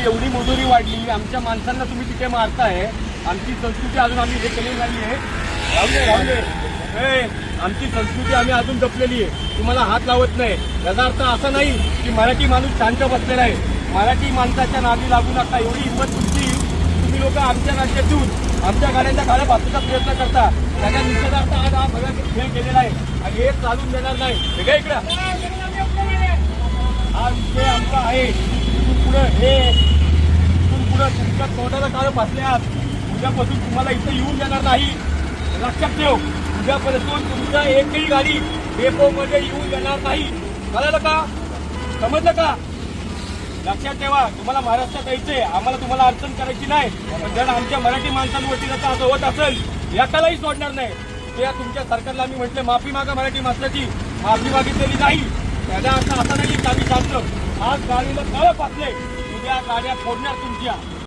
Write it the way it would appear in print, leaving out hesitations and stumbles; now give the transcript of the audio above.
एवढी मजुरी वाढली, आमच्या माणसांना तुम्ही तिथे मारताय, आमची संस्कृती अजून आम्ही हे केलेली नाही आहे. राहू दे. आमची संस्कृती आम्ही अजून जपलेली आहे, तुम्हाला हात लावत नाही. याचा अर्थ असा नाही की मराठी माणूस शांत बसलेला आहे. मराठी माणसाच्या नादी लागू नका. एवढी हिंमत तुमची, तुम्ही लोक आमच्या राज्यात येऊन आमच्या गाड्यांच्या गाड्या भाजण्याचा प्रयत्न करता. त्याच्या निषेधार्थ आज हा सगळा खेळ केलेला आहे आणि हे चालून देणार नाही. वेगळ्या इकडं हा विषय आमचा आहे. इथून पुढं तुमच्या तोंडाला काळ बसल्यात. उद्यापासून तुम्हाला इथं येऊन देणार नाही. लक्षात ठेव, उद्यापासून तुमच्या एकही गाडी डेपोमध्ये येऊन देणार नाही. कळलं का? समजलं का? लक्षात ठेवा, तुम्हाला महाराष्ट्रात यायचंय, आम्हाला तुम्हाला अडचण करायची नाही. पण जर आमच्या मराठी माणसांवरती जर असं होत असेल, एकालाही सोडणार नाही. त्या तुमच्या सरकारला आम्ही म्हटलं माफी मागा, मराठी माणसाची माफी मागितलेली नाही. त्याचा अर्थ असा नाही की आम्ही सांगतो आज गाडीला तळ पासले, उद्या गाड्या फोडणार तुमच्या.